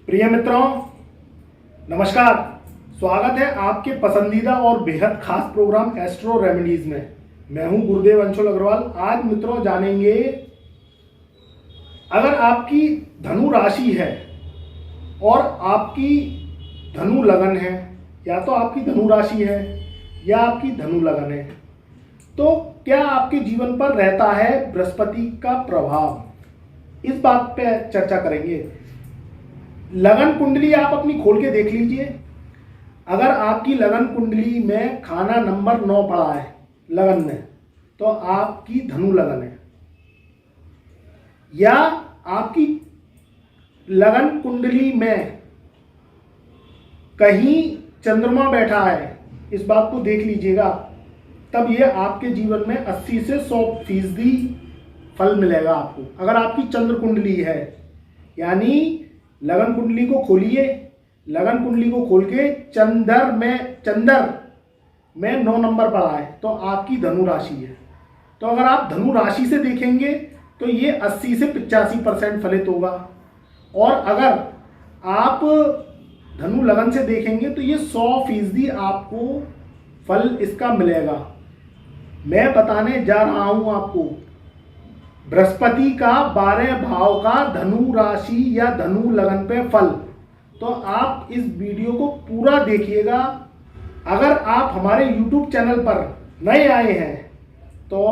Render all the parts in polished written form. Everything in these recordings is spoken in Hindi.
प्रिय मित्रों, नमस्कार। स्वागत है आपके पसंदीदा और बेहद खास प्रोग्राम एस्ट्रो रेमेडीज में। मैं हूं गुरुदेव अंशुल अग्रवाल। आज मित्रों जानेंगे, अगर आपकी धनु राशि है और आपकी धनु लगन है, या तो आपकी धनु राशि है या आपकी धनु लगन है, तो क्या आपके जीवन पर रहता है बृहस्पति का प्रभाव। इस बात पे चर्चा करेंगे। लगन कुंडली आप अपनी खोल के देख लीजिए। अगर आपकी लगन कुंडली में खाना नंबर 9 पड़ा है लगन में, तो आपकी धनु लगन है। या आपकी लगन कुंडली में कहीं चंद्रमा बैठा है, इस बात को देख लीजिएगा, तब यह आपके जीवन में 80 से 100% फल मिलेगा आपको। अगर आपकी चंद्र कुंडली है, यानी लगन कुंडली को खोलिए, लगन कुंडली को खोल के चंद्र में 9 नंबर पड़ा है, तो आपकी धनु राशि है। तो अगर आप धनु राशि से देखेंगे तो ये 80 से 85% फलित होगा, और अगर आप धनु लगन से देखेंगे तो ये 100% आपको फल इसका मिलेगा। मैं बताने जा रहा हूं आपको बृहस्पति का 12 भाव का धनु राशि या धनु लगन पे फल। तो आप इस वीडियो को पूरा देखिएगा। अगर आप हमारे YouTube चैनल पर नए आए हैं तो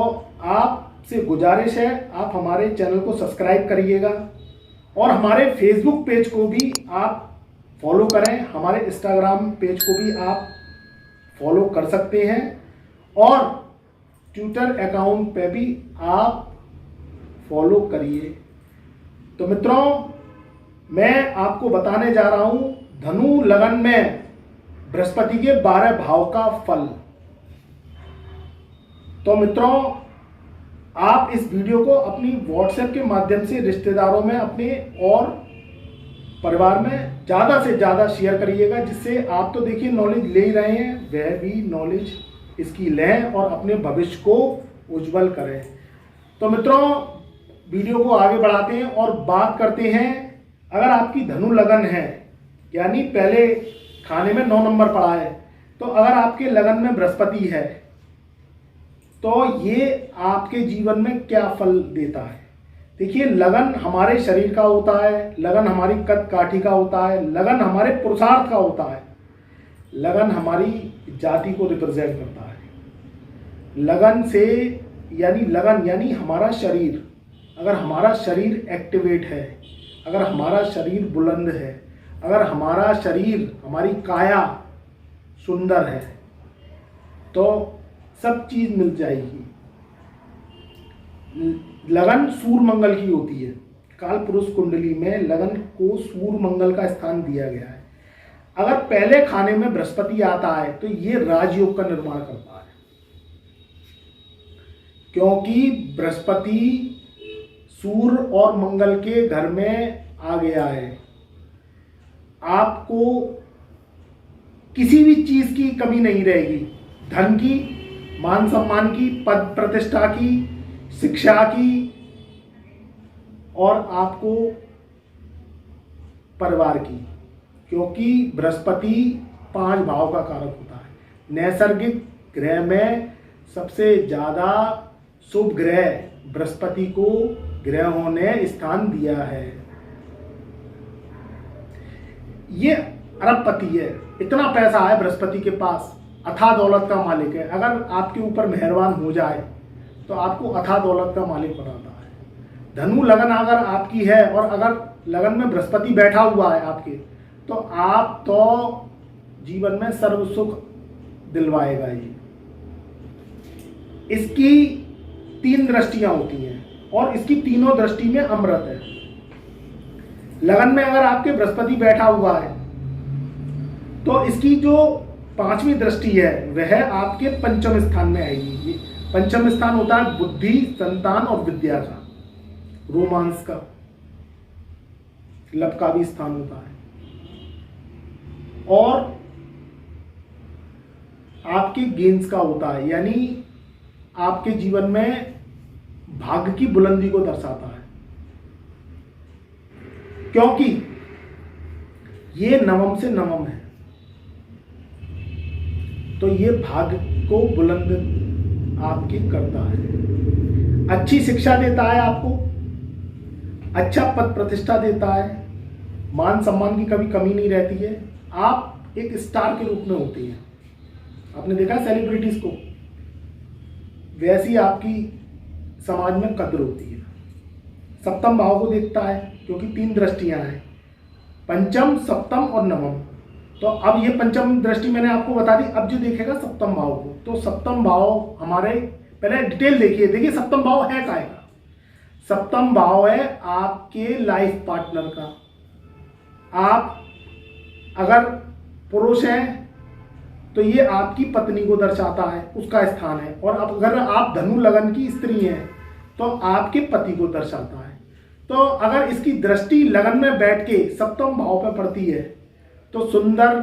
आपसे गुजारिश है, आप हमारे चैनल को सब्सक्राइब करिएगा और हमारे फेसबुक पेज को भी आप फॉलो करें। हमारे इंस्टाग्राम पेज को भी आप फॉलो कर सकते हैं और ट्विटर अकाउंट पे भी आप फॉलो करिए। तो मित्रों, मैं आपको बताने जा रहा हूं धनु लगन में बृहस्पति के 12 भाव का फल। तो मित्रों, आप इस वीडियो को अपनी व्हाट्सएप के माध्यम से रिश्तेदारों में, अपने और परिवार में ज़्यादा से ज़्यादा शेयर करिएगा, जिससे आप तो देखिए नॉलेज ले ही रहे हैं, वह भी नॉलेज इसकी लें और अपने भविष्य को उज्जवल करें। तो मित्रों, वीडियो को आगे बढ़ाते हैं और बात करते हैं। अगर आपकी धनु लगन है, यानी पहले खाने में 9 नंबर पड़ा है, तो अगर आपके लगन में बृहस्पति है तो ये आपके जीवन में क्या फल देता है। देखिए, लगन हमारे शरीर का होता है, लगन हमारी कद काठी का होता है, लगन हमारे पुरुषार्थ का होता है, लगन हमारी जाति को रिप्रेजेंट करता है। लगन से लगन यानी हमारा शरीर। अगर हमारा शरीर एक्टिवेट है, अगर हमारा शरीर बुलंद है, अगर हमारा शरीर, हमारी काया सुंदर है, तो सब चीज मिल जाएगी। लगन सूर्य मंगल की होती है। काल पुरुष कुंडली में लगन को सूर्य मंगल का स्थान दिया गया है। अगर पहले खाने में बृहस्पति आता है तो ये राजयोग का निर्माण करता है, क्योंकि बृहस्पति सूर्य और मंगल के घर में आ गया है। आपको किसी भी चीज की कमी नहीं रहेगी, धन की, मान सम्मान की, पद प्रतिष्ठा की, शिक्षा की, और आपको परिवार की, क्योंकि बृहस्पति 5 भाव का कारक होता है। नैसर्गिक ग्रह में सबसे ज्यादा शुभ ग्रह बृहस्पति को ग्रहों ने स्थान दिया है। ये अरबपति है, इतना पैसा है बृहस्पति के पास, अथाह दौलत का मालिक है। अगर आपके ऊपर मेहरबान हो जाए तो आपको अथाह दौलत का मालिक बनाता है। धनु लगन अगर आपकी है और अगर लगन में बृहस्पति बैठा हुआ है आपके, तो आप तो जीवन में सर्व सुख दिलवाएगा। ये इसकी 3 दृष्टियां होती हैं और इसकी तीनों दृष्टि में अमृत है। लगन में अगर आपके बृहस्पति बैठा हुआ है तो इसकी जो 5वीं दृष्टि है वह आपके 5वें स्थान में आएगी। 5वां स्थान होता है बुद्धि, संतान और विद्या का, रोमांस का, लव का भी स्थान होता है। और आपके गेंस का होता है, यानी आपके जीवन में भाग्य की बुलंदी को दर्शाता है। क्योंकि ये नवम से नवम है, तो ये भाग्य को बुलंद आपके करता है, अच्छी शिक्षा देता है आपको, अच्छा पद प्रतिष्ठा देता है, मान सम्मान की कभी कमी नहीं रहती है, आप एक स्टार के रूप में होती हैं। आपने देखा सेलिब्रिटीज को, वैसी आपकी समाज में कद्र होती है। सप्तम भाव को देखता है क्योंकि 3 दृष्टियां हैं, पंचम, सप्तम और नवम। तो अब ये पंचम दृष्टि मैंने आपको बता दी, अब जो देखेगा सप्तम भाव को, तो सप्तम भाव हमारे, पहले डिटेल देखिए सप्तम भाव है काय का। सप्तम भाव है आपके लाइफ पार्टनर का। आप अगर पुरुष हैं तो ये आपकी पत्नी को दर्शाता है, उसका स्थान है, और अब अगर आप धनु लगन की स्त्री हैं तो आपके पति को दर्शाता है। तो अगर इसकी दृष्टि लगन में बैठ के सप्तम भाव पर पड़ती है तो सुंदर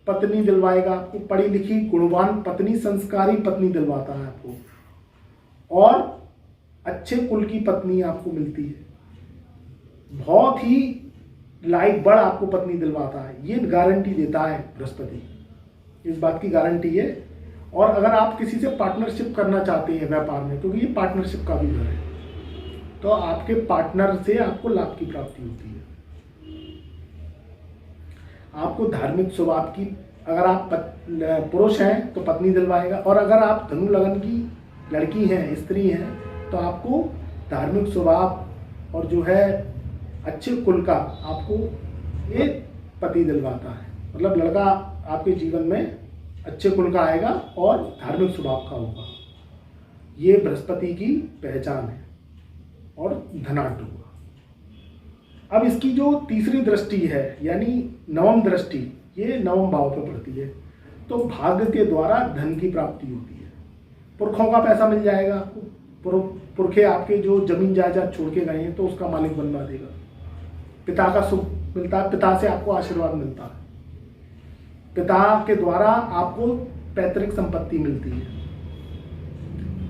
पत्नी दिलवाएगा आपको, पढ़ी लिखी गुणवान पत्नी, संस्कारी पत्नी दिलवाता है आपको, और अच्छे कुल की पत्नी आपको मिलती है, बहुत ही लाइक बड़ आपको पत्नी दिलवाता है। ये गारंटी देता है बृहस्पति, इस बात की गारंटी है। और अगर आप किसी से पार्टनरशिप करना चाहते हैं व्यापार में, क्योंकि ये पार्टनरशिप का भी घर है, तो आपके पार्टनर से आपको लाभ की प्राप्ति होती है। आपको धार्मिक स्वभाव की, अगर आप पुरुष हैं तो पत्नी दिलवाएगा, और अगर आप धनु लगन की लड़की हैं, स्त्री हैं, तो आपको धार्मिक स्वभाव और जो है अच्छे कुल का आपको एक पति दिलवाता है। मतलब लड़का आपके जीवन में अच्छे कुल का आएगा और धार्मिक स्वभाव का होगा। ये बृहस्पति की पहचान है और धनाढ्य हुआ। अब इसकी जो तीसरी दृष्टि है यानी नवम दृष्टि, ये नवम भाव पर पड़ती है, तो भाग्य के द्वारा धन की प्राप्ति होती है। पुरखों का पैसा मिल जाएगा आपको, पुरखे आपके जो जमीन जायदाद छोड़ के गए हैं तो उसका मालिक बनवा देगा। पिता का सुख मिलता है, पिता से आपको आशीर्वाद मिलता है, पिता के द्वारा आपको पैतृक संपत्ति मिलती है,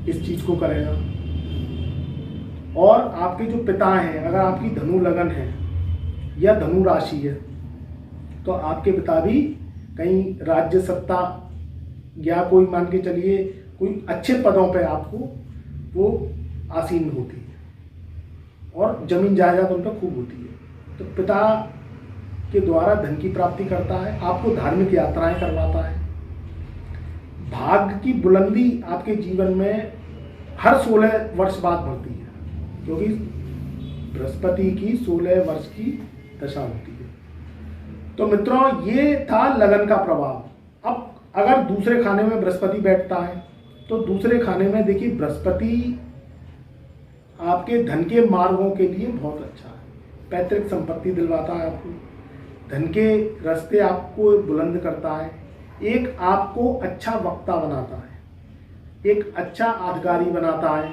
इस चीज को करेगा। और आपके जो पिता हैं, अगर आपकी धनु लगन है या धनु राशि है, तो आपके पिता भी कहीं राज्य सत्ता या कोई मान के चलिए कोई अच्छे पदों पे आपको वो आसीन होती है, और जमीन जायदाद उन पर खूब होती है। तो पिता के द्वारा धन की प्राप्ति करता है, आपको धार्मिक यात्राएं करवाता है। भाग्य की बुलंदी आपके जीवन में हर 16 वर्ष बाद बढ़ती है, क्योंकि बृहस्पति की 16 वर्ष की दशा होती है। तो मित्रों, ये था लगन का प्रभाव। अब अगर दूसरे खाने में बृहस्पति बैठता है तो दूसरे खाने में देखिए बृहस्पति आपके धन के मार्गों के लिए बहुत अच्छा है। पैतृक संपत्ति दिलवाता है आपको, धन के रास्ते आपको बुलंद करता है, एक आपको अच्छा वक्ता बनाता है, एक अच्छा अधिकारी बनाता है।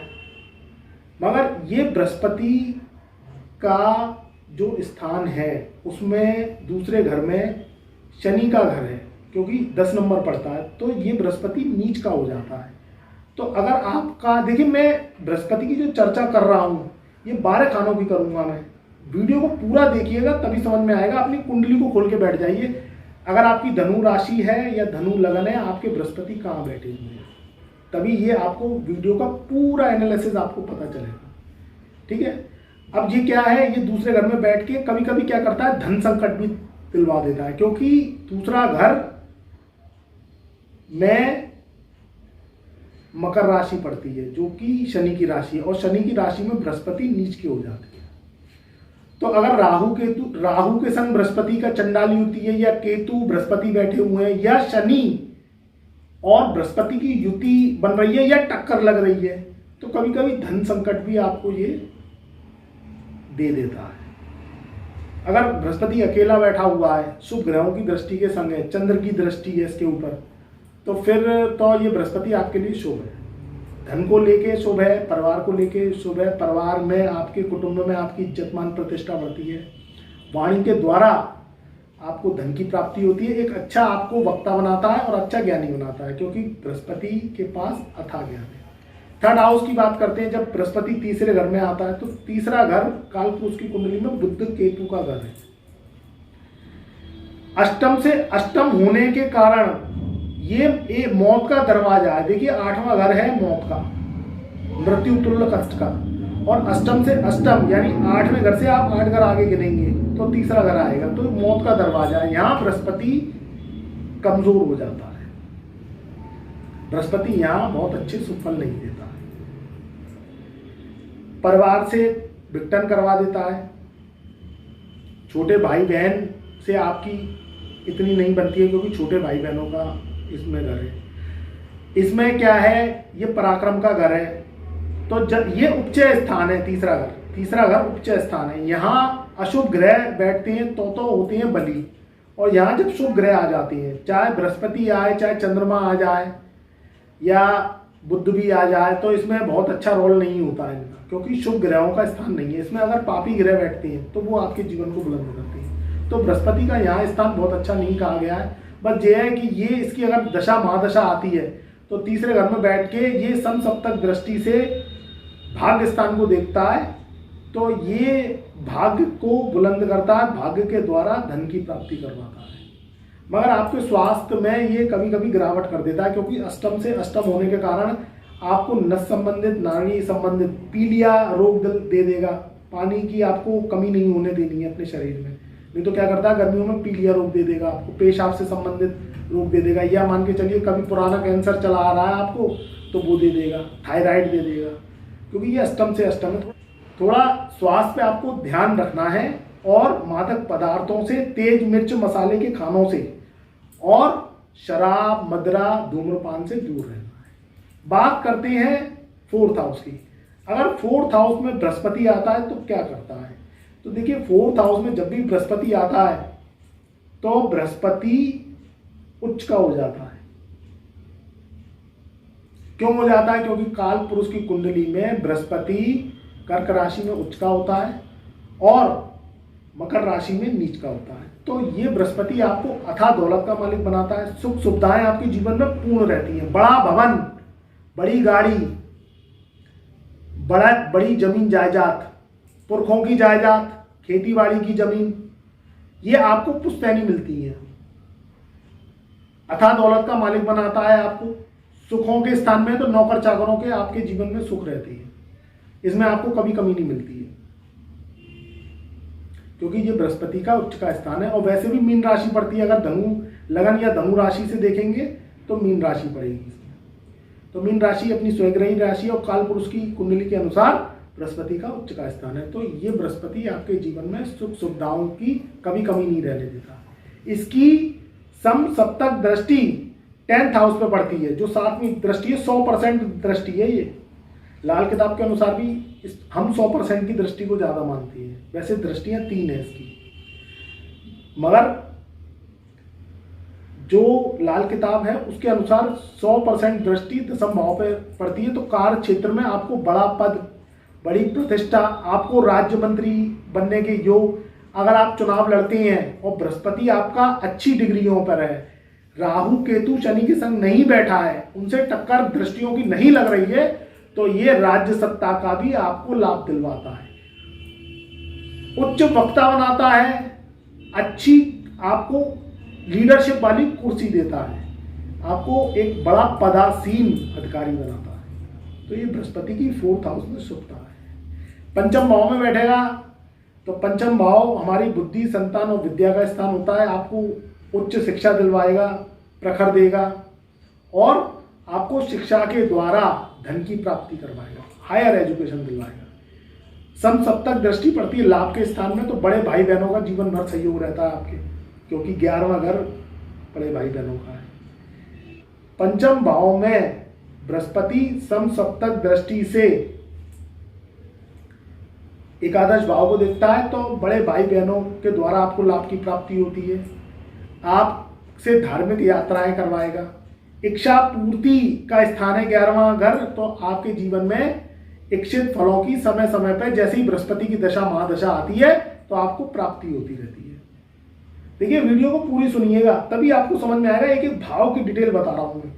मगर ये बृहस्पति का जो स्थान है उसमें दूसरे घर में शनि का घर है, क्योंकि 10 नंबर पड़ता है, तो ये बृहस्पति नीच का हो जाता है। तो अगर आपका, देखिए मैं बृहस्पति की जो चर्चा कर रहा हूँ ये 12 खानों की करूँगा मैं, वीडियो को पूरा देखिएगा तभी समझ में आएगा। अपनी कुंडली को खोल के बैठ जाइए, अगर आपकी धनु राशि है या धनु लगन है, आपके बृहस्पति कहाँ बैठे हुए हैं, तभी ये आपको वीडियो का पूरा एनालिसिस आपको पता चलेगा। ठीक है, अब ये क्या है, ये दूसरे घर में बैठ के कभी कभी क्या करता है, धन संकट भी दिलवा देता है, क्योंकि दूसरा घर में मकर राशि पड़ती है जो कि शनि की राशि है, और शनि की राशि में बृहस्पति नीच के हो जाती है। तो अगर राहु के संग बृहस्पति का चंडाली होती है, या केतु बृहस्पति बैठे हुए हैं, या शनि और बृहस्पति की युति बन रही है या टक्कर लग रही है, तो कभी कभी धन संकट भी आपको ये दे देता है। अगर बृहस्पति अकेला बैठा हुआ है, शुभ ग्रहों की दृष्टि के संग है, चंद्र की दृष्टि है इसके ऊपर, तो फिर तो ये बृहस्पति आपके लिए शुभ है। धन को लेके शुभ है, परिवार को लेके शुभ है, परिवार में आपके कुटुंब में आपकी इज्जत मान प्रतिष्ठा बढ़ती है, वाणी के द्वारा आपको धन की प्राप्ति होती है, एक अच्छा आपको वक्ता बनाता है और अच्छा ज्ञानी बनाता है, क्योंकि बृहस्पति के पास अथाह ज्ञान है। थर्ड हाउस की बात करते हैं, जब बृहस्पति तीसरे घर में आता है तो तीसरा घर कालपुरुष की कुंडली में बुध केतु का घर है। अष्टम से अष्टम होने के कारण ये मौत का दरवाजा है। देखिए 8वां घर है मौत का, मृत्यु तुल्य कष्ट का, और अष्टम से अष्टम यानी 8वें घर से आप 8 घर आगे गिनेंगे तो तीसरा घर आएगा, तो मौत का दरवाजा है। यहाँ बृहस्पति कमजोर हो जाता है, बृहस्पति यहाँ बहुत अच्छे सुफल नहीं देता है, परिवार से विघटन करवा देता है, छोटे भाई बहन से आपकी इतनी नहीं बनती है क्योंकि छोटे भाई बहनों का इसमें घर है। इसमें क्या है, ये पराक्रम का घर है, तो जब ये उपचय स्थान है, तीसरा घर उपचय स्थान है। यहाँ अशुभ ग्रह बैठते हैं तो होते हैं बली, और यहाँ जब शुभ ग्रह आ जाते हैं, चाहे बृहस्पति आए, चाहे चंद्रमा आ जाए या बुध भी आ जाए, तो इसमें बहुत अच्छा रोल नहीं होता है इनका, क्योंकि शुभ ग्रहों का स्थान नहीं है। इसमें अगर पापी ग्रह बैठते हैं तो वो आपके जीवन को बुलंद करते हैं। तो बृहस्पति का यहाँ स्थान बहुत अच्छा नहीं कहा गया है। बस ये है कि ये इसकी अगर दशा महादशा आती है तो तीसरे घर में बैठ के ये समसप्तक दृष्टि से भाग्य स्थान को देखता है, तो ये भाग्य को बुलंद करता है, भाग्य के द्वारा धन की प्राप्ति करवाता है। मगर आपके स्वास्थ्य में ये कभी कभी गिरावट कर देता है, क्योंकि अष्टम से अष्टम होने के कारण आपको नस संबंधित, नाड़ी संबंधित पीलिया रोग दे देगा। पानी की आपको कमी नहीं होने देनी है अपने शरीर में, नहीं तो क्या करता है गर्मियों में पीलिया रोग दे देगा आपको, पेशाब से संबंधित रोग दे देगा, या मान के चलिए कभी पुराना कैंसर चला आ रहा है आपको तो वो दे देगा, थायराइड दे देगा, क्योंकि ये अष्टम से अष्टम है। थोड़ा स्वास्थ्य पे आपको ध्यान रखना है, और मादक पदार्थों से, तेज मिर्च मसाले के खानों से, और शराब मदिरा धूम्रपान से दूर रहना है। बात करते हैं 4th हाउस की। अगर 4th हाउस में बृहस्पति आता है तो क्या करता है, तो देखिए 4th हाउस में जब भी बृहस्पति आता है तो बृहस्पति उच्च का हो जाता है। क्यों हो जाता है, क्योंकि काल पुरुष की कुंडली में बृहस्पति कर्क राशि में उच्च का होता है और मकर राशि में नीच का होता है। तो ये बृहस्पति आपको अथाह दौलत का मालिक बनाता है, सुख सुविधाएं आपके जीवन में पूर्ण रहती हैं, बड़ा भवन, बड़ी गाड़ी, बड़ी जमीन जायदाद, पुरखों की जायदाद, खेतीबाड़ी की जमीन, ये आपको पुश्तैनी मिलती है। अथाह दौलत का मालिक बनाता है आपको। सुखों के स्थान में तो नौकर चाकरों के आपके जीवन में सुख रहती है, इसमें आपको कभी कमी नहीं मिलती है, क्योंकि ये बृहस्पति का उच्च का स्थान है। और वैसे भी मीन राशि पड़ती है, अगर धनु लगन या धनु राशि से देखेंगे तो मीन राशि पड़ेगी इसमें। तो मीन राशि अपनी स्वग्रही राशि और काल पुरुष की कुंडली के अनुसार बृहस्पति का उच्च का स्थान है। तो ये बृहस्पति आपके जीवन में सुख सुविधाओं की कभी कमी नहीं रहने देता। इसकी समसप्तक दृष्टि 10th हाउस पे पड़ती है, जो 7वीं दृष्टि है, 100% दृष्टि है। ये लाल किताब के अनुसार भी हम 100% की दृष्टि को ज़्यादा मानते हैं, वैसे दृष्टियाँ 3 है इसकी, मगर जो लाल किताब है उसके अनुसार 100% दृष्टि 10th भाव पे पड़ती है। तो कार्य क्षेत्र में आपको बड़ा पद, बड़ी प्रतिष्ठा, आपको राज्य मंत्री बनने के योग, अगर आप चुनाव लड़ते हैं और बृहस्पति आपका अच्छी डिग्रियों पर है, राहु केतु शनि के संग नहीं बैठा है, उनसे टक्कर दृष्टियों की नहीं लग रही है, तो ये राज्य सत्ता का भी आपको लाभ दिलवाता है, उच्च वक्ता बनाता है, अच्छी आपको लीडरशिप वाली कुर्सी देता है, आपको एक बड़ा पदासीन अधिकारी बनाता है। तो ये बृहस्पति की 4th हाउस में शुभता है। पंचम भाव में बैठेगा तो पंचम भाव हमारी बुद्धि, संतान और विद्या का स्थान होता है। आपको उच्च शिक्षा दिलवाएगा, प्रखर देगा और आपको शिक्षा के द्वारा धन की प्राप्ति करवाएगा, हायर एजुकेशन दिलवाएगा। समसप्तक दृष्टि पड़ती है लाभ के स्थान में, तो बड़े भाई बहनों का जीवन भर सहयोग रहता है आपके, क्योंकि 11वां घर बड़े भाई बहनों का है। पंचम भाव में बृहस्पति समसप्तक दृष्टि से एकादश भाव को देखता है, तो बड़े भाई बहनों के द्वारा आपको लाभ की प्राप्ति होती है, आपसे धार्मिक यात्राएं करवाएगा। इच्छा पूर्ति का स्थान है 11वां घर, तो आपके जीवन में इच्छित फलों की समय समय पर, जैसे ही बृहस्पति की दशा महादशा आती है तो आपको प्राप्ति होती रहती है। देखिए वीडियो को पूरी सुनिएगा, तभी आपको समझ में आएगा। एक एक भाव की डिटेल बता रहा हूँ मैं।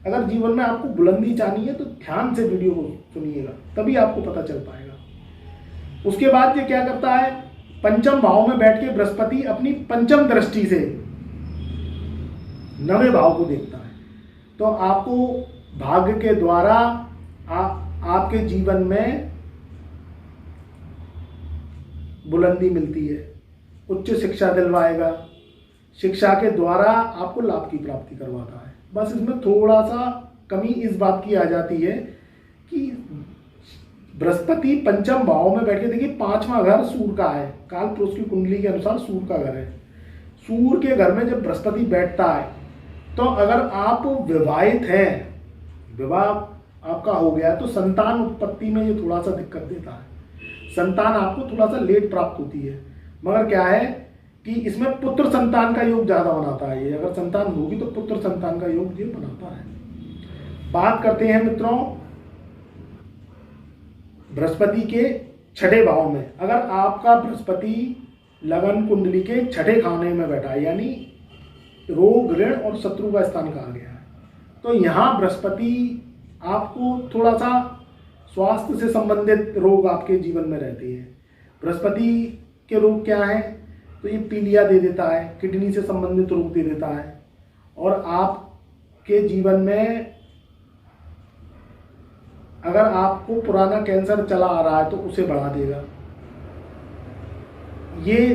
अगर जीवन में आपको बुलंदी चाहिए तो ध्यान से वीडियो को सुनिएगा, तभी आपको पता चल पाएगा। उसके बाद ये क्या करता है, पंचम भाव में बैठ के बृहस्पति अपनी पंचम दृष्टि से 9वें भाव को देखता है। तो आपको भाग्य के द्वारा आपके जीवन में बुलंदी मिलती है, उच्च शिक्षा दिलवाएगा, शिक्षा के द्वारा आपको लाभ की प्राप्ति करवाता है। बस इसमें थोड़ा सा कमी इस बात की आ जाती है कि बृहस्पति पंचम भाव में बैठ के, देखिए 5वां घर सूर्य का है, काल पुरुष की कुंडली के अनुसार सूर्य का घर है। सूर्य के घर में जब बृहस्पति बैठता है तो अगर आप विवाहित हैं, विवाह आपका हो गया, तो संतान उत्पत्ति में ये थोड़ा सा दिक्कत देता है। संतान आपको थोड़ा सा लेट प्राप्त होती है, मगर क्या है कि इसमें पुत्र संतान का योग ज़्यादा बनाता है। ये अगर संतान होगी तो पुत्र संतान का योग ये बनाता है। बात करते हैं मित्रों बृहस्पति के 6ठे भाव में। अगर आपका बृहस्पति लगन कुंडली के 6ठे खाने में बैठा है, यानी रोग, ऋण और शत्रु का स्थान कहा गया है, तो यहाँ बृहस्पति आपको थोड़ा सा स्वास्थ्य से संबंधित रोग आपके जीवन में रहते हैं। बृहस्पति के रोग क्या है, तो ये पीलिया दे देता है, किडनी से संबंधित रोग दे देता है, और आपके जीवन में अगर आपको पुराना कैंसर चला आ रहा है तो उसे बढ़ा देगा। ये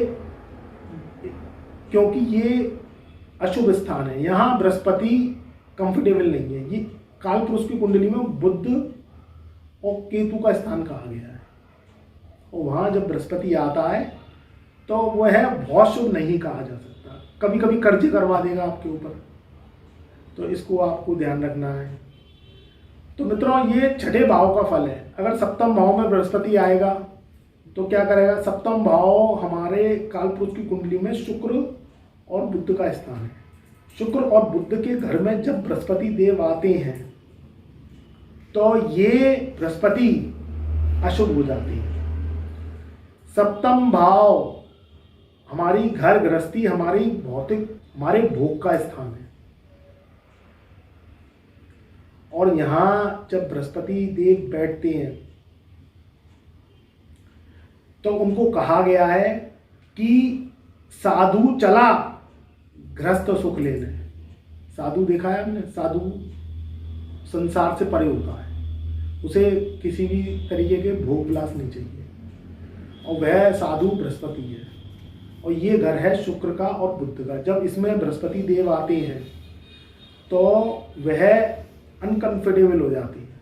क्योंकि ये अशुभ स्थान है, यहाँ बृहस्पति कंफर्टेबल नहीं है। ये काल पुरुष की कुंडली में बुध और केतु का स्थान कहा गया है, और वहाँ जब बृहस्पति आता है तो वह बहुत शुभ नहीं कहा जा सकता। कभी कभी कर्ज करवा देगा आपके ऊपर, तो इसको आपको ध्यान रखना है। तो मित्रों ये 6ठे भाव का फल है। अगर सप्तम भाव में बृहस्पति आएगा तो क्या करेगा, सप्तम भाव हमारे काल पुरुष की कुंडली में शुक्र और बुध का स्थान है। शुक्र और बुध के घर में जब बृहस्पति देव आते हैं तो ये बृहस्पति अशुभ हो जाती है। सप्तम भाव हमारी घर गृहस्थी, हमारी भौतिक, हमारे भोग का स्थान है, और यहाँ जब बृहस्पति देव बैठते हैं तो उनको कहा गया है कि साधु चला गृहस्थ सुख लेने। साधु देखा है हमने, साधु संसार से परे होता है, उसे किसी भी तरीके के भोग विलास नहीं चाहिए, और वह साधु बृहस्पति है। और ये घर है शुक्र का और बुध का। जब इसमें बृहस्पति देव आते हैं तो वह अनकंफर्टेबल हो जाती है।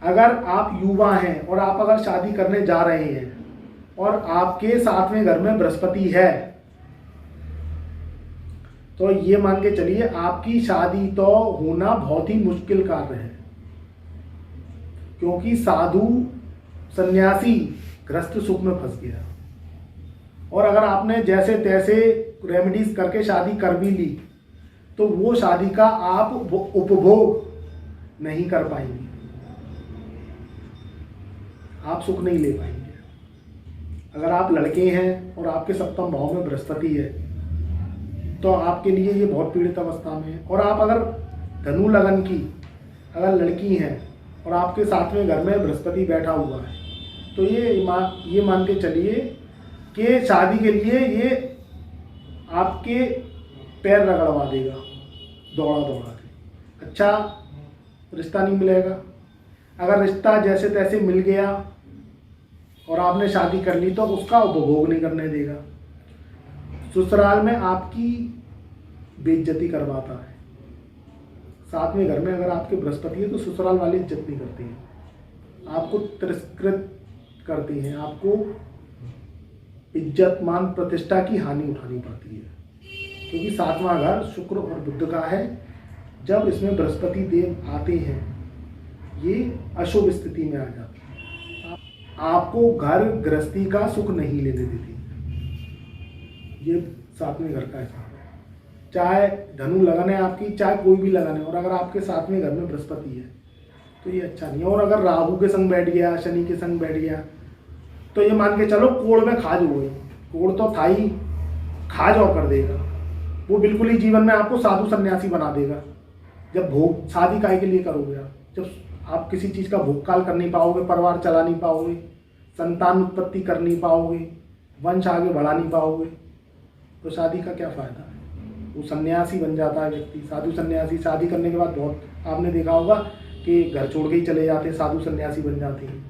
अगर आप युवा हैं और आप अगर शादी करने जा रहे हैं और आपके 7वें घर में बृहस्पति है, तो ये मान के चलिए आपकी शादी तो होना बहुत ही मुश्किल कार्य है, क्योंकि साधु सन्यासी गृहस्थ सुख में फंस गया। और अगर आपने जैसे तैसे रेमेडीज करके शादी कर भी ली तो वो शादी का आप उपभोग नहीं कर पाएंगे, आप सुख नहीं ले पाएंगे। अगर आप लड़के हैं और आपके सप्तम भाव में बृहस्पति है तो आपके लिए ये बहुत पीड़ित अवस्था में है। और आप अगर धनु लगन की अगर लड़की हैं और आपके 7वें घर में बृहस्पति बैठा हुआ है तो ये मान के चलिए कि शादी के लिए ये आपके पैर रगड़वा देगा, दौड़ा दौड़ा के, अच्छा रिश्ता नहीं मिलेगा। अगर रिश्ता जैसे तैसे मिल गया और आपने शादी कर ली तो उसका उपभोग नहीं करने देगा। ससुराल में आपकी बेइज्जती करवाता है। 7वें घर में अगर आपके बृहस्पति है तो ससुराल वाले इज्जत नहीं करते हैं, आपको तिरस्कृत करते हैं, आपको इज्जत मान प्रतिष्ठा की हानि उठानी पड़ती है, क्योंकि 7वां घर शुक्र और बुध का है। जब इसमें बृहस्पति देव आते हैं ये अशुभ स्थिति में आ जाती है, आपको घर गृहस्थी का सुख नहीं लेने देती। ये 7वें घर का हिसाब है, चाहे धनु लगन है आपकी, चाहे कोई भी लगन है, और अगर आपके 7वें घर में बृहस्पति है तो ये अच्छा नहीं है। और अगर राहु के संग बैठ गया, शनि के संग बैठ गया तो ये मान के चलो कोड़ में खाज हो गई। कोड़ तो था ही, खाज और कर देगा वो, बिल्कुल ही जीवन में आपको साधु सन्यासी बना देगा। जब भोग शादी काहे के लिए करोगे आप, जब आप किसी चीज़ का भोग काल कर नहीं पाओगे, परिवार चला नहीं पाओगे, संतान उत्पत्ति कर नहीं पाओगे, वंश आगे बढ़ा नहीं पाओगे, तो शादी का क्या फ़ायदा है। वो सन्यासी बन जाता है व्यक्ति, साधु सन्यासी। शादी करने के बाद बहुत आपने देखा होगा कि घर छोड़ के ही चले जाते हैं, साधु सन्यासी बन जाते हैं।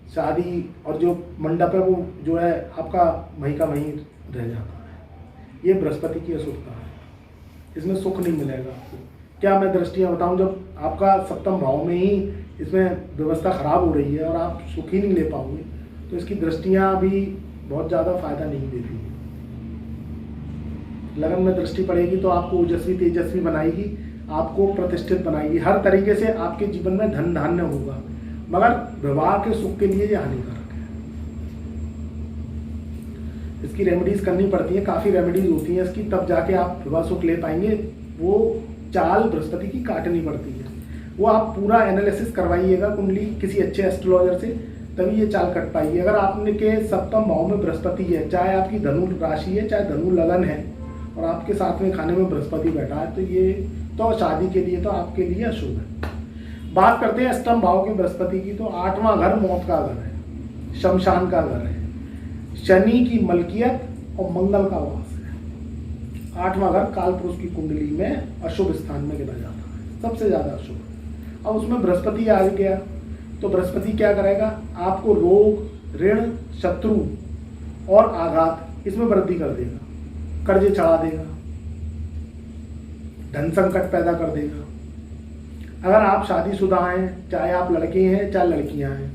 शादी और जो मंडप है वो जो है आपका वहीं का वहीं रह जाता है। ये बृहस्पति की अशुभता है, इसमें सुख नहीं मिलेगा आपको। क्या मैं दृष्टियाँ बताऊँ, जब आपका सप्तम भाव में ही इसमें व्यवस्था खराब हो रही है और आप सुख ही नहीं ले पाओगे, तो इसकी दृष्टियाँ भी बहुत ज़्यादा फायदा नहीं देती हैं। लगन में दृष्टि पड़ेगी तो आपको ओजस्वी तेजस्वी बनाएगी, आपको प्रतिष्ठित बनाएगी, हर तरीके से आपके जीवन में धन धान्य होगा, मगर विवाह के सुख के लिए ये हानिकारक है। इसकी रेमेडीज करनी पड़ती है, काफ़ी रेमेडीज होती हैं इसकी, तब जाके आप विवाह सुख ले पाएंगे। वो चाल बृहस्पति की काटनी पड़ती है, वो आप पूरा एनालिसिस करवाइएगा कुंडली किसी अच्छे एस्ट्रोलॉजर से, तभी ये चाल कट पाएगी। अगर आपने के सप्तम भाव में बृहस्पति है, चाहे आपकी धनु राशि है चाहे धनु लगन है, और आपके साथ में खाने में बृहस्पति बैठा है, तो ये तो शादी के लिए तो आपके लिए अशुभ है। बात करते हैं अष्टम भाव की बृहस्पति की, तो 8वां घर मौत का घर है, शमशान का घर है, शनि की मलकियत और मंगल का वास है। 8वां घर काल पुरुष की कुंडली में अशुभ स्थान में गिना जाता है, सबसे ज्यादा अशुभ। अब उसमें बृहस्पति आ गया, तो बृहस्पति क्या करेगा, आपको रोग, ऋण, शत्रु और आघात इसमें वृद्धि कर देगा, कर्जे चढ़ा देगा, धन संकट पैदा कर देगा। अगर आप शादीशुदा हैं, चाहे आप लड़के हैं चाहे लड़कियां हैं,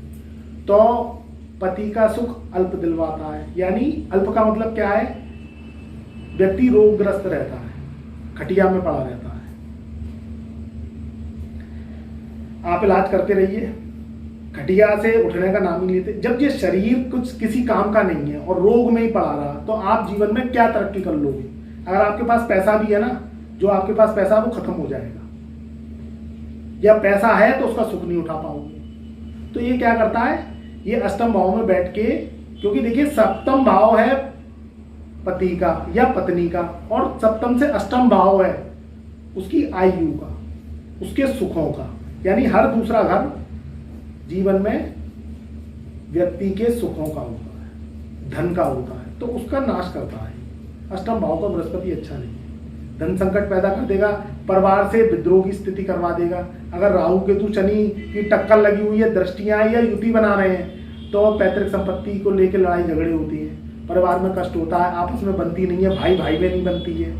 तो पति का सुख अल्प दिलवाता है। यानी अल्प का मतलब क्या है, व्यक्ति रोगग्रस्त रहता है, खटिया में पड़ा रहता है। आप इलाज करते रहिए, खटिया से उठने का नाम नहीं लेते। जब ये शरीर कुछ किसी काम का नहीं है और रोग में ही पड़ा रहा, तो आप जीवन में क्या तरक्की कर लोगे। अगर आपके पास पैसा भी है ना, जो आपके पास पैसा है वो खत्म हो जाएगा, या पैसा है तो उसका सुख नहीं उठा पाओगे। तो ये क्या करता है, ये अष्टम भाव में बैठ के, क्योंकि देखिए सप्तम भाव है पति का या पत्नी का, और सप्तम से अष्टम भाव है उसकी आयु का, उसके सुखों का। यानी हर दूसरा घर जीवन में व्यक्ति के सुखों का होता है, धन का होता है, तो उसका नाश करता है। अष्टम भाव का बृहस्पति अच्छा नहीं है, धन संकट पैदा कर देगा, परिवार से विद्रोह की स्थिति करवा देगा। अगर राहु केतु शनि की टक्कर लगी हुई है, दृष्टियां या युति बना रहे हैं, तो पैतृक संपत्ति को लेकर लड़ाई झगड़े होती है, परिवार में कष्ट होता है, आपस में बनती नहीं है, भाई भाई में नहीं बनती है,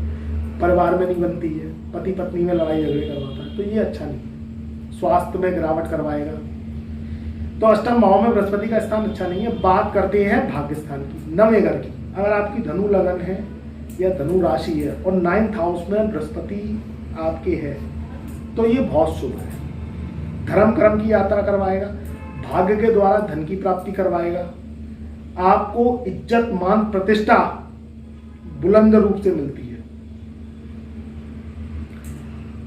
परिवार में नहीं बनती है, पति पत्नी में लड़ाई झगड़े करवाता है, तो ये अच्छा नहीं है। स्वास्थ्य में गिरावट करवाएगा। तो अष्टम भाव में बृहस्पति का स्थान अच्छा नहीं है। बात करते हैं भाग्य स्थान की, 9वें घर की। अगर आपकी धनु लगन है या धनु राशि है और 9th हाउस में बृहस्पति आपके है, तो ये बहुत शुभ है। धर्म कर्म की यात्रा करवाएगा, भाग्य के द्वारा धन की प्राप्ति करवाएगा, आपको इज्जत मान प्रतिष्ठा बुलंद रूप से मिलती है।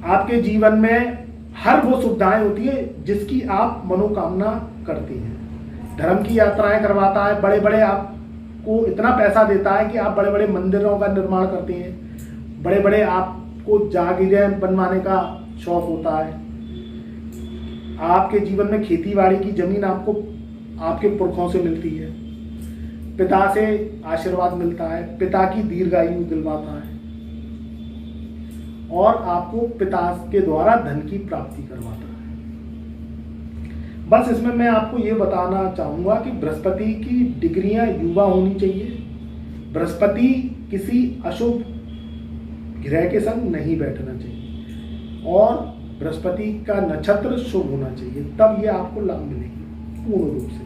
आपके जीवन में हर वो सुविधाएं होती है जिसकी आप मनोकामना करती हैं। धर्म की यात्राएं करवाता है, बड़े बड़े आपको इतना पैसा देता है कि आप बड़े बड़े मंदिरों का निर्माण करते हैं, बड़े बड़े आपको जागीरें बनवाने का शौक होता है। आपके जीवन में खेती बाड़ी की जमीन आपको आपके पुरखों से मिलती है, पिता से आशीर्वाद मिलता है, पिता की दीर्घायु दिलवाता है, और आपको पिता के द्वारा धन की प्राप्ति करवाता है। बस इसमें मैं आपको ये बताना चाहूंगा कि बृहस्पति की डिग्रियां युवा होनी चाहिए। बृहस्पति किसी अशुभ ग्रह के संग नहीं बैठना चाहिए, और बृहस्पति का नक्षत्र शुभ होना चाहिए, तब ये आपको लाभ मिलेगी पूर्ण रूप से।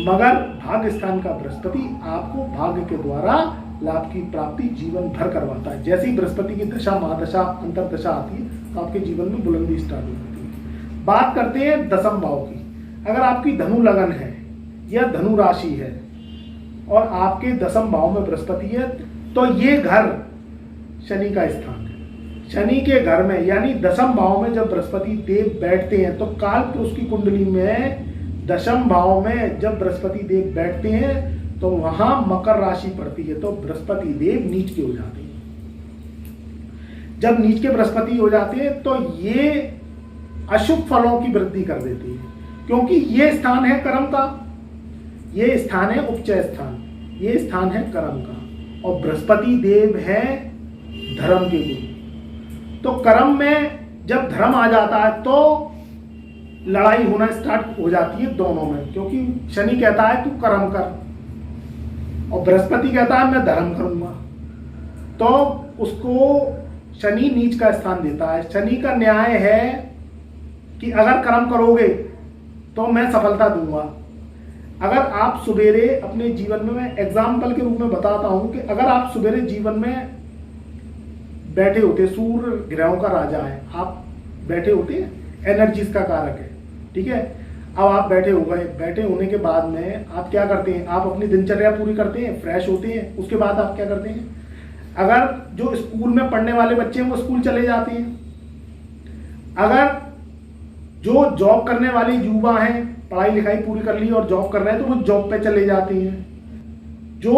मगर भाग्य स्थान का बृहस्पति आपको भाग्य के द्वारा लाभ की प्राप्ति जीवन भर करवाता है। जैसे ही बृहस्पति की दशा, महादशा, अंतरदशा आती है, तो आपके जीवन में बुलंदी स्टार्ट हो जाती है। बात करते हैं दसम भाव की। अगर आपकी धनु लगन है या धनु राशि है और आपके दसम भाव में बृहस्पति है, तो ये घर शनि का स्थान है। शनि के घर में यानी दसम भाव में जब बृहस्पति देव बैठते हैं, तो काल पुरुष की कुंडली में दशम भाव में जब बृहस्पति देव बैठते हैं, तो वहां मकर राशि पड़ती है, तो बृहस्पति देव नीच के हो जाते हैं। जब नीच के बृहस्पति हो जाते हैं, तो ये अशुभ फलों की वृद्धि कर देती है, क्योंकि ये स्थान है कर्म का। ये स्थान है उपचय स्थान, ये स्थान है कर्म का, और बृहस्पति देव है धर्म के गुरु। तो कर्म में जब धर्म आ जाता है तो लड़ाई होना स्टार्ट हो जाती है दोनों में, क्योंकि शनि कहता है तू कर्म कर और बृहस्पति कहता है मैं धर्म करूंगा। तो उसको शनि नीच का स्थान देता है। शनि का न्याय है कि अगर कर्म करोगे तो मैं सफलता दूंगा। अगर आप सवेरे अपने जीवन में, मैं एग्जाम्पल के रूप में बताता हूं कि अगर आप सवेरे जीवन में बैठे होते, सूर्य ग्रहों का राजा है, आप बैठे होते हैं, एनर्जीज का कारक है, ठीक है। अब आप बैठे हो गए, बैठे होने के बाद में आप क्या करते हैं, आप अपनी दिनचर्या पूरी करते हैं, फ्रेश होते हैं, उसके बाद आप क्या करते हैं, अगर जो स्कूल में पढ़ने वाले बच्चे हैं वो स्कूल चले जाते हैं, अगर जो जॉब करने वाले युवा हैं, पढ़ाई लिखाई पूरी कर ली और जॉब कर रहे हैं तो वो जॉब पे चले जाते हैं, जो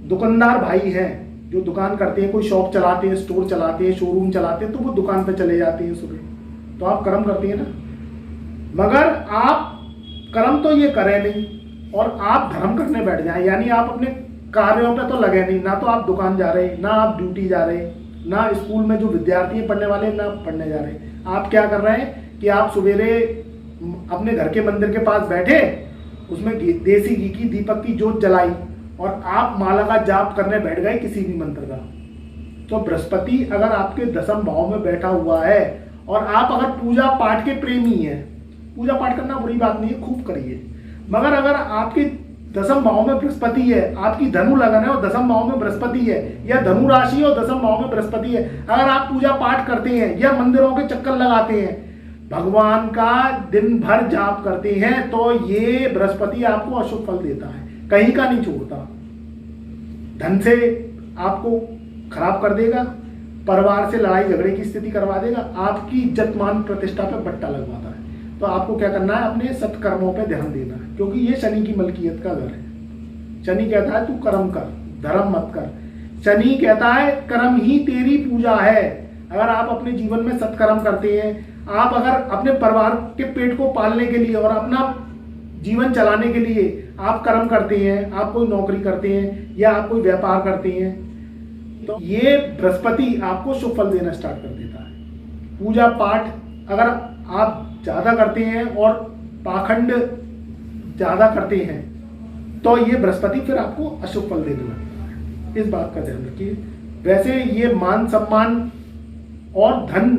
दुकानदार भाई हैं जो दुकान करते हैं, कोई शॉप चलाते हैं, स्टोर चलाते हैं, शोरूम चलाते हैं, तो वो दुकान पे चले जाते हैं सुबह। तो आप कर्म करते हैं ना, मगर आप कर्म तो ये करें नहीं और आप धर्म करने बैठ जाएं, यानी आप अपने कार्यों पे तो लगे नहीं, ना तो आप दुकान जा रहे, ना आप ड्यूटी जा रहे, ना स्कूल में जो विद्यार्थी हैं पढ़ने वाले ना पढ़ने जा रहे। आप क्या कर रहे हैं कि आप सवेरे अपने घर के मंदिर के पास बैठे, उसमें देसी घी की दीपक की जोत जलाई और आप माला का जाप करने बैठ गए किसी भी मंत्र का। तो बृहस्पति अगर आपके दसम भाव में बैठा हुआ है और आप अगर पूजा पाठ के प्रेमी हैं, पूजा पाठ करना बुरी बात नहीं है, खूब करिए, मगर अगर आपके दसम भाव में बृहस्पति है, आपकी धनु लगन है और दसम भाव में बृहस्पति है, या धनु राशि और दसम भाव में बृहस्पति है, अगर आप पूजा पाठ करते हैं या मंदिरों के चक्कर लगाते हैं, भगवान का दिन भर जाप करते हैं, तो ये बृहस्पति आपको अशुभ फल देता है, कहीं का नहीं छोड़ता। धन से आपको खराब कर देगा, परिवार से लड़ाई झगड़े की स्थिति करवा देगा, आपकी इज्जत मान प्रतिष्ठा पे बट्टा लगवाता है। तो आपको क्या करना है, अपने सत्कर्मों पे ध्यान देना है, क्योंकि ये शनि की मलकियत का घर है। शनि कहता है तू कर्म कर, धर्म मत कर। शनि कहता है कर्म ही तेरी पूजा है। अगर आप अपने जीवन में सत्कर्म करते हैं, आप अगर अपने परिवार के पेट को पालने के लिए और अपना जीवन चलाने के लिए आप कर्म करते हैं, आप कोई नौकरी करते हैं या आप कोई व्यापार करते हैं, तो ये बृहस्पति आपको शुभ फल देना स्टार्ट कर देता है। पूजा पाठ अगर आप ज्यादा करते हैं और पाखंड ज्यादा करते हैं तो ये बृहस्पति फिर आपको अशुभ फल देने लगता है, इस बात का ध्यान रखिए। वैसे ये मान सम्मान और धन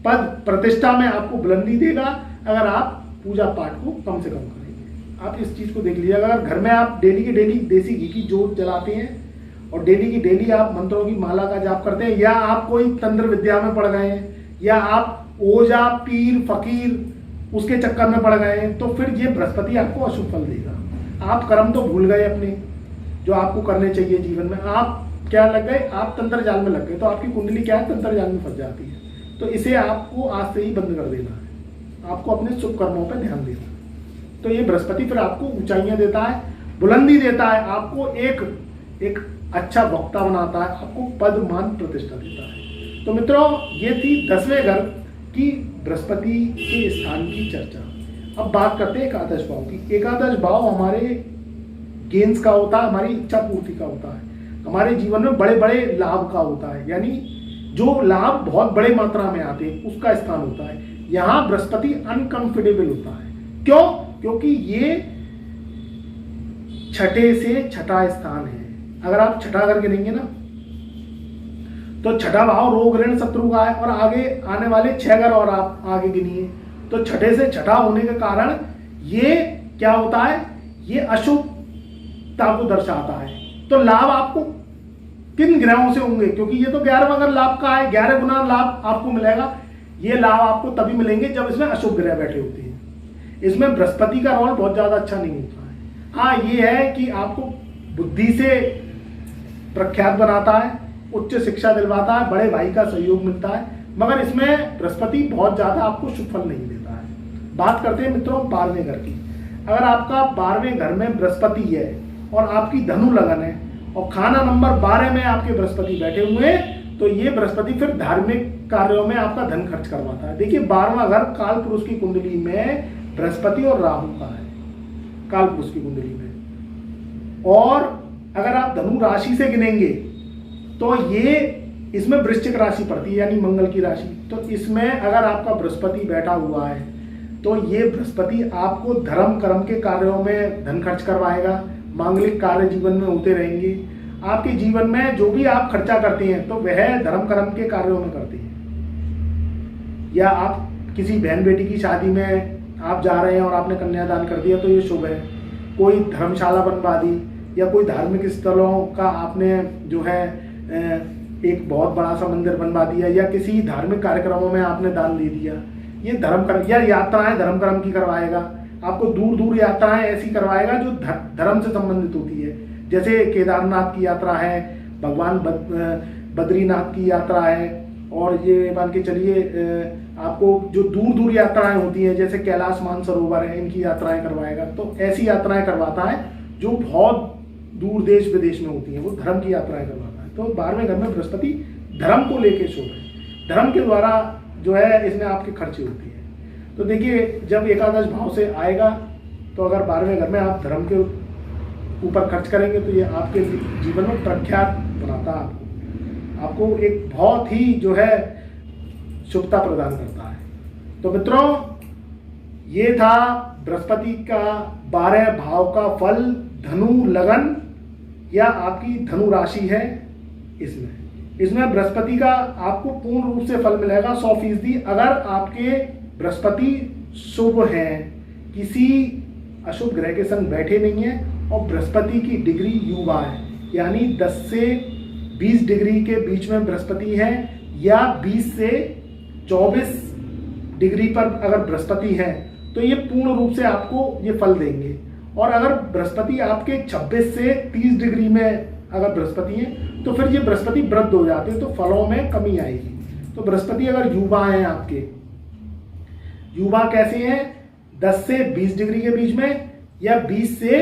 पद प्रतिष्ठा में आपको बुलंदी देगा अगर आप पूजा पाठ को कम से कम करेंगे। आप इस चीज को देख लीजिए, अगर घर में आप डेली की डेली देसी घी की जोत जलाते हैं और डेली की डेली आप मंत्रों की माला का जाप करते हैं, या आप कोई तंत्र विद्या में पड़ गए हैं, या आप ओझा पीर फकीर उसके चक्कर में पड़ गए हैं, तो फिर ये बृहस्पति आपको अशुभ फल देगा। आप कर्म तो भूल गए अपने जो आपको करने चाहिए जीवन में, आप क्या लग गए, आप तंत्र जाल में लग गए, तो आपकी कुंडली क्या है, तंत्र जाल में फंस जाती है। तो इसे आपको आज से ही बंद कर देना है, आपको अपने शुभ कर्मों पर ध्यान देना है। तो ये बृहस्पति फिर आपको ऊंचाइयां देता है, बुलंदी देता है, आपको एक अच्छा वक्ता बनाता है, आपको पद मान प्रतिष्ठा देता है। तो मित्रों, ये थी 10वें घर की बृहस्पति के स्थान की चर्चा। अब बात करते हैं एकादश भाव की। एकादश भाव हमारे गेंस का होता है, हमारी इच्छा पूर्ति का होता है, हमारे जीवन में बड़े बड़े लाभ का होता है, यानी जो लाभ बहुत बड़े मात्रा में आते हैं उसका स्थान होता है। यहाँ बृहस्पति अनकंफर्टेबल होता है। क्यों? क्योंकि ये छठे से छठा स्थान है। अगर आप छठा घर गिनेंगे ना, तो छठा भाव रोग ऋण शत्रु का है, और आगे आने वाले 6 घर और आप आगे गिनिए, तो छठे से छठा होने के कारण ये क्या होता है, ये अशुभता को दर्शाता है। तो लाभ आपको किन ग्रहों से होंगे, क्योंकि ये तो 11वां घर लाभ का है, 11 गुना लाभ आपको मिलेगा। ये लाभ आपको तभी मिलेंगे जब इसमें अशुभ ग्रह बैठे होते हैं। इसमें बृहस्पति का रोल बहुत ज्यादा अच्छा नहीं होता है। हाँ, ये है कि आपको बुद्धि से प्रख्यात बनाता है, उच्च शिक्षा दिलवाता है, बड़े भाई का सहयोग मिलता है, मगर इसमें बृहस्पति बहुत ज्यादा आपको शुभ फल नहीं देता है। बात करते हैं मित्रों 12वें घर की। अगर आपका 12वें घर में बृहस्पति है और आपकी धनु लगन है और खाना नंबर 12 में आपके बृहस्पति बैठे हुए हैं, तो ये बृहस्पति फिर धार्मिक कार्यों में आपका धन खर्च करवाता है। देखिए 12वां घर काल पुरुष की कुंडली में बृहस्पति और राहु का है। कालपुरुष की कुंडली में। और अगर आप धनु राशि से गिनेंगे तो ये इसमें वृश्चिक राशि पड़ती है, यानी मंगल की राशि। तो इसमें अगर आपका बृहस्पति बैठा हुआ है तो ये बृहस्पति आपको धर्म कर्म के कार्यों में धन खर्च करवाएगा, मांगलिक कार्य जीवन में होते रहेंगे। आपके जीवन में जो भी आप खर्चा करते हैं तो वह धर्म कर्म के कार्यों में करते हैं। या आप किसी बहन बेटी की शादी में आप जा रहे हैं और आपने कन्यादान कर दिया तो ये शुभ है। कोई धर्मशाला बनवा दी या कोई धार्मिक स्थलों का आपने जो है एक बहुत बड़ा सा मंदिर बनवा दिया, या किसी धार्मिक कार्यक्रमों में आपने दान दे दिया, ये धर्म कर्म। या यात्राएं धर्म कर्म की करवाएगा, आपको दूर दूर यात्राएं ऐसी करवाएगा जो धर्म से संबंधित होती है। जैसे केदारनाथ की यात्रा है, भगवान बद्रीनाथ की यात्रा है, और ये मान के चलिए आपको जो दूर दूर यात्राएं होती हैं जैसे कैलाश मानसरोवर है, इनकी यात्राएं करवाएगा। तो ऐसी यात्राएं करवाता है जो बहुत दूर देश विदेश में होती हैं, वो धर्म की यात्राएं करवाता है। तो 12वें घर में बृहस्पति धर्म को लेके शुभ है, धर्म के द्वारा जो है इसमें आपके खर्चे होती है। तो देखिए जब एकादश भाव से आएगा तो अगर 12वें घर में आप धर्म के ऊपर खर्च करेंगे तो ये आपके जीवन में प्रख्यात बनाता है, आपको एक बहुत ही जो है शुभता प्रदान करता है। तो मित्रों ये था बृहस्पति का 12 भाव का फल, धनु लगन या आपकी धनु राशि है। इसमें बृहस्पति का आपको पूर्ण रूप से फल मिलेगा 100%। अगर आपके बृहस्पति शुभ हैं, किसी अशुभ ग्रह के संग बैठे नहीं है, और बृहस्पति की डिग्री युवा है, यानी 10 से 20 डिग्री के बीच में बृहस्पति है, या 20 से 24 डिग्री पर अगर बृहस्पति है तो ये पूर्ण रूप से आपको ये फल देंगे। और अगर बृहस्पति आपके 26 से 30 डिग्री में अगर बृहस्पति है तो फिर ये बृहस्पति वृद्ध हो जाते हैं, तो फलों में कमी आएगी। तो बृहस्पति अगर युवा हैं आपके, युवा कैसे हैं, 10 से 20 डिग्री के बीच में या 20 से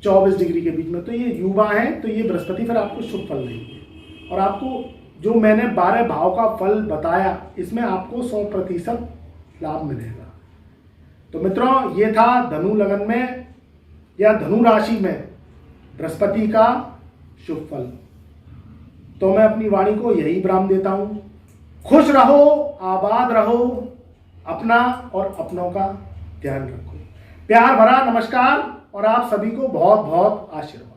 24 डिग्री के बीच में, तो ये युवा हैं, तो ये बृहस्पति फिर आपको शुभ फल देंगे। और आपको जो मैंने 12 भाव का फल बताया इसमें आपको 100% लाभ मिलेगा। तो मित्रों ये था धनु लगन में या धनु राशि में बृहस्पति का शुभ फल। तो मैं अपनी वाणी को यही विराम देता हूं। खुश रहो, आबाद रहो, अपना और अपनों का ध्यान रखो। प्यार भरा नमस्कार और आप सभी को बहुत बहुत आशीर्वाद।